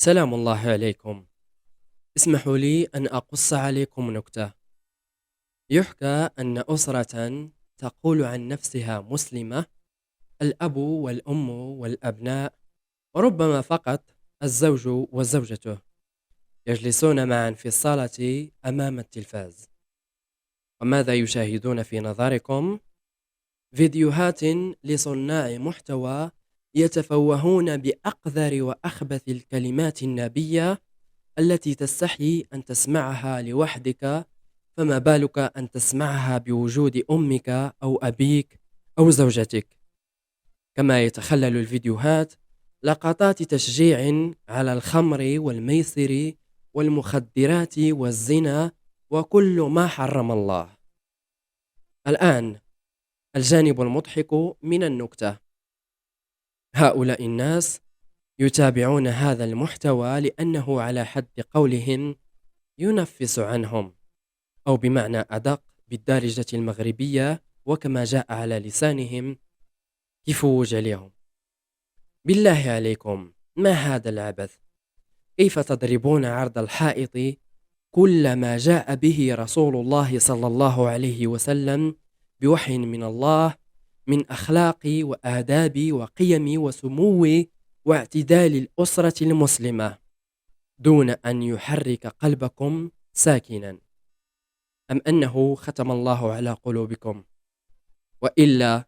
سلام الله عليكم. اسمحوا لي أن أقص عليكم نكتة. يحكى أن أسرة تقول عن نفسها مسلمة، الأب والأم والأبناء، وربما فقط الزوج وزوجته، يجلسون معا في الصالة أمام التلفاز. وماذا يشاهدون في نظركم؟ فيديوهات لصناع محتوى يتفوهون بأقذر وأخبث الكلمات النابية التي تستحي أن تسمعها لوحدك، فما بالك أن تسمعها بوجود أمك أو أبيك أو زوجتك. كما يتخلل الفيديوهات لقطات تشجيع على الخمر والميسر والمخدرات والزنا وكل ما حرم الله. الآن الجانب المضحك من النكتة: هؤلاء الناس يتابعون هذا المحتوى لأنه على حد قولهم ينفس عنهم، أو بمعنى أدق بالدارجة المغربية وكما جاء على لسانهم يفوج عليهم. بالله عليكم، ما هذا العبث؟ كيف تضربون عرض الحائط كل ما جاء به رسول الله صلى الله عليه وسلم بوحي من الله من أخلاق وآداب وقيم وسمو واعتدال الأسرة المسلمة، دون أن يحرك قلبكم ساكنا، أم أنه ختم الله على قلوبكم؟ وإلا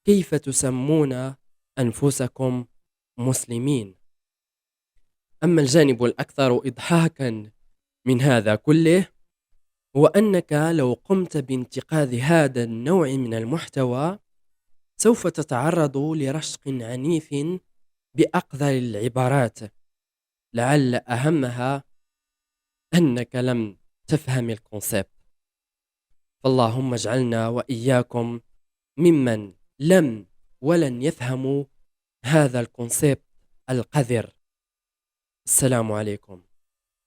كيف تسمون أنفسكم مسلمين؟ أما الجانب الأكثر إضحاكا من هذا كله هو أنك لو قمت بانتقاد هذا النوع من المحتوى سوف تتعرض لرشق عنيف بأقذر العبارات، لعل أهمها أنك لم تفهم الكونسيبت. فاللهم اجعلنا وإياكم ممن لم ولن يفهموا هذا الكونسيبت القذر. السلام عليكم.